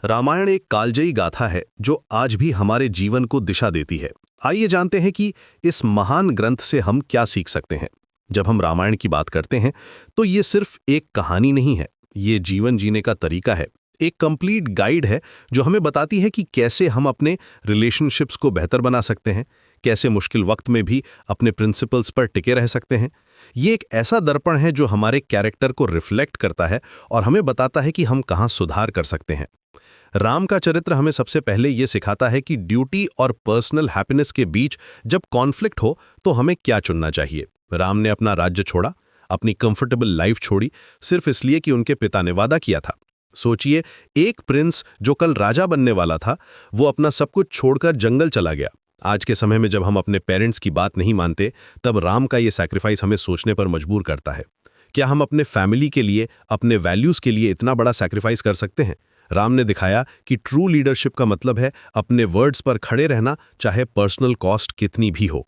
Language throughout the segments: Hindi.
रामायण एक कालजयी गाथा है जो आज भी हमारे जीवन को दिशा देती है। आइए जानते हैं कि इस महान ग्रंथ से हम क्या सीख सकते हैं। जब हम रामायण की बात करते हैं तो ये सिर्फ एक कहानी नहीं है, ये जीवन जीने का तरीका है, एक कंप्लीट गाइड है जो हमें बताती है कि कैसे हम अपने रिलेशनशिप्स को बेहतर बना सकते हैं, कैसे मुश्किल वक्त में भी अपने प्रिंसिपल्स पर टिके रह सकते हैं। ये एक ऐसा दर्पण है जो हमारे कैरेक्टर को रिफ्लेक्ट करता है और हमें बताता है कि हम कहाँ सुधार कर सकते हैं। राम का चरित्र हमें सबसे पहले ये सिखाता है कि ड्यूटी और पर्सनल हैप्पीनेस के बीच जब कॉन्फ्लिक्ट हो तो हमें क्या चुनना चाहिए। राम ने अपना राज्य छोड़ा, अपनी कंफर्टेबल लाइफ छोड़ी, सिर्फ इसलिए कि उनके पिता ने वादा किया था। सोचिए, एक प्रिंस जो कल राजा बनने वाला था, वो अपना सब कुछ छोड़कर जंगल चला गया। आज के समय में जब हम अपने पेरेंट्स की बात नहीं मानते, तब राम का ये सैक्रिफाइस हमें सोचने पर मजबूर करता है। क्या हम अपने फैमिली के लिए, अपने वैल्यूज के लिए इतना बड़ा सैक्रिफाइस कर सकते हैं? राम ने दिखाया कि ट्रू लीडरशिप का मतलब है अपने वर्ड्स पर खड़े रहना, चाहे पर्सनल कॉस्ट कितनी भी हो।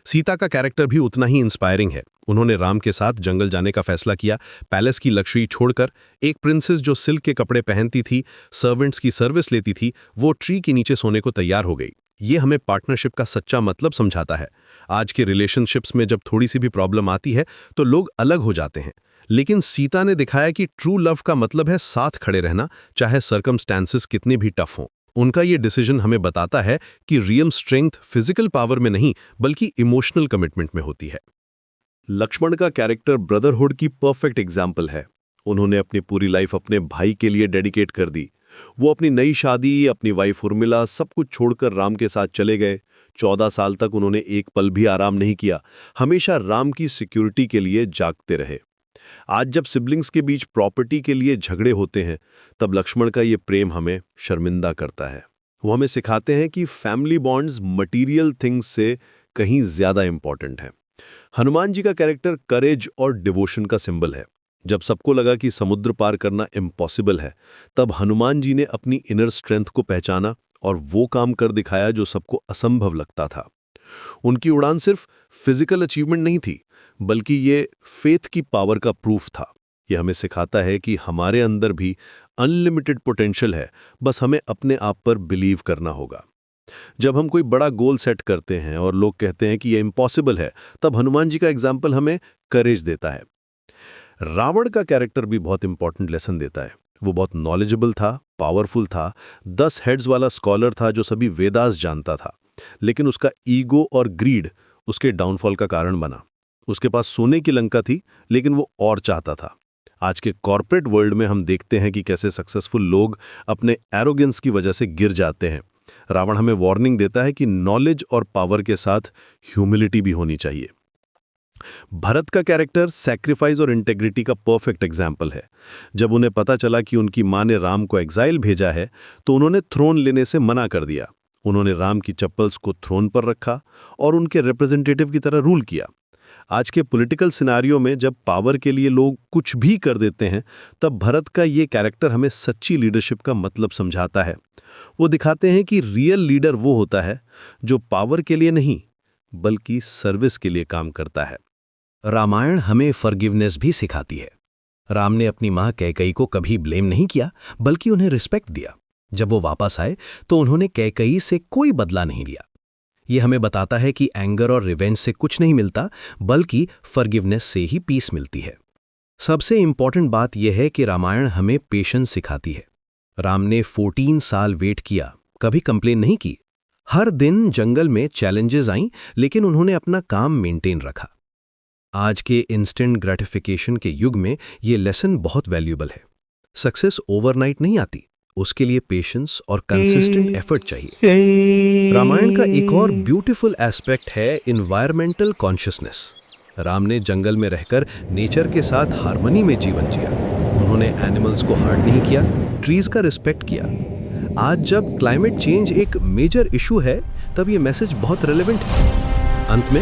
सीता का कैरेक्टर भी उतना ही इंस्पायरिंग है। उन्होंने राम के साथ जंगल जाने का फैसला किया, पैलेस की लग्जरी छोड़कर। एक प्रिंसेस जो सिल्क के कपड़े पहनती थी, सर्वेंट्स की सर्विस लेती थी, वो ट्री के नीचे सोने को तैयार हो गई। ये हमें पार्टनरशिप का सच्चा मतलब समझाता है। आज के रिलेशनशिप्स में जब थोड़ी सी भी प्रॉब्लम आती है तो लोग अलग हो जाते हैं, लेकिन सीता ने दिखाया कि ट्रू लव का मतलब है साथ खड़े रहना, चाहे सर्कमस्टेंसेस कितने भी टफ हों। उनका ये डिसीजन हमें बताता है कि रियल स्ट्रेंथ फिजिकल पावर में नहीं बल्कि इमोशनल कमिटमेंट में होती है। लक्ष्मण का कैरेक्टर ब्रदरहुड की परफेक्ट एग्जाम्पल है। उन्होंने अपनी पूरी लाइफ अपने भाई के लिए डेडिकेट कर दी। वो अपनी नई शादी, अपनी वाइफ उर्मिला, सब कुछ छोड़कर राम के साथ चले गए। 14 साल तक उन्होंने एक पल भी आराम नहीं किया, हमेशा राम की सिक्योरिटी के लिए जागते रहे। आज जब सिबलिंग्स के बीच प्रॉपर्टी के लिए झगड़े होते हैं, तब लक्ष्मण का ये प्रेम हमें शर्मिंदा करता है। वो हमें सिखाते हैं कि फैमिली बॉन्ड्स मटीरियल थिंग्स से कहीं ज्यादा इंपॉर्टेंट है। हनुमान जी का कैरेक्टर करेज और डिवोशन का सिंबल है। जब सबको लगा कि समुद्र पार करना इम्पॉसिबल है, तब हनुमान जी ने अपनी इनर स्ट्रेंथ को पहचाना और वो काम कर दिखाया जो सबको असंभव लगता था। उनकी उड़ान सिर्फ फिजिकल अचीवमेंट नहीं थी, बल्कि ये फेथ की पावर का प्रूफ था। यह हमें सिखाता है कि हमारे अंदर भी अनलिमिटेड पोटेंशियल है, बस हमें अपने आप पर बिलीव करना होगा। जब हम कोई बड़ा गोल सेट करते हैं और लोग कहते हैं कि यह इम्पॉसिबल है, तब हनुमान जी का एग्जाम्पल हमें करेज देता है। रावण का कैरेक्टर भी बहुत इंपॉर्टेंट लेसन देता है। वो बहुत नॉलेजेबल था, पावरफुल था, 10 हेड्स वाला स्कॉलर था जो सभी वेदास जानता था, लेकिन उसका ईगो और ग्रीड उसके डाउनफॉल का कारण बना। उसके पास सोने की लंका थी, लेकिन वो और चाहता था। आज के कॉर्पोरेट वर्ल्ड में हम देखते हैं कि कैसे सक्सेसफुल लोग अपने एरोगेंस की वजह से गिर जाते हैं। रावण हमें वार्निंग देता है कि नॉलेज और पावर के साथ ह्यूमिलिटी भी होनी चाहिए। भरत का कैरेक्टर सैक्रिफाइस और इंटेग्रिटी का परफेक्ट एग्जाम्पल है। जब उन्हें पता चला कि उनकी मां ने राम को एग्जाइल भेजा है, तो उन्होंने थ्रोन लेने से मना कर दिया। उन्होंने राम की चप्पल्स को थ्रोन पर रखा और उनके रिप्रेजेंटेटिव की तरह रूल किया। आज के पॉलिटिकल सिनारियो में जब पावर के लिए लोग कुछ भी कर देते हैं, तब भरत का ये कैरेक्टर हमें सच्ची लीडरशिप का मतलब समझाता है। वो दिखाते हैं कि रियल लीडर वो होता है जो पावर के लिए नहीं बल्कि सर्विस के लिए काम करता है। रामायण हमें फॉरगिवनेस भी सिखाती है। राम ने अपनी मां कैकई को कभी ब्लेम नहीं किया, बल्कि उन्हें रिस्पेक्ट दिया। जब वो वापस आए तो उन्होंने कैकई से कोई बदला नहीं लिया। ये हमें बताता है कि एंगर और रिवेंज से कुछ नहीं मिलता, बल्कि फॉरगिवनेस से ही पीस मिलती है। सबसे इंपॉर्टेंट बात यह है कि रामायण हमें पेशेंस सिखाती है। राम ने 14 साल वेट किया, कभी कंप्लेन नहीं की। हर दिन जंगल में चैलेंजेस आईं, लेकिन उन्होंने अपना काम मेंटेन रखा। आज के इंस्टेंट ग्रेटिफिकेशन के युग में ये लेसन बहुत वैल्यूएबल है। सक्सेस ओवरनाइट नहीं आती, उसके लिए पेशेंस और कंसिस्टेंट एफर्ट चाहिए। रामायण का एक और ब्यूटीफुल एस्पेक्ट है एनवायरमेंटल कॉन्शियसनेस। राम ने जंगल में रहकर नेचर के साथ हार्मनी में जीवन जिया। उन्होंने एनिमल्स को हर्ट नहीं किया, ट्रीज का रिस्पेक्ट किया। आज जब क्लाइमेट चेंज एक मेजर इशू है, तब ये मैसेज बहुत रेलेवेंट है। अंत में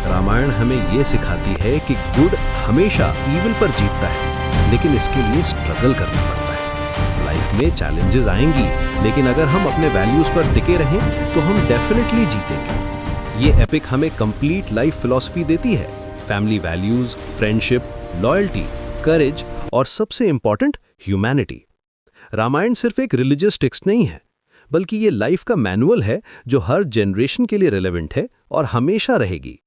रामायण हमें ये सिखाती है कि गुड हमेशा ईविल पर जीतता है, लेकिन इसके लिए स्ट्रगल करना पड़ता है। लाइफ में चैलेंजेस आएंगी, लेकिन अगर हम अपने वैल्यूज पर टिके रहें तो हम डेफिनेटली जीतेंगे। ये एपिक हमें कंप्लीट लाइफ फिलॉसफी देती है। फैमिली वैल्यूज, फ्रेंडशिप, लॉयल्टी, करेज और सबसे इंपॉर्टेंट ह्यूमैनिटी। रामायण सिर्फ एक रिलीजियस टेक्स्ट नहीं है, बल्कि ये लाइफ का मैनुअल है जो हर जनरेशन के लिए रिलेवेंट है और हमेशा रहेगी।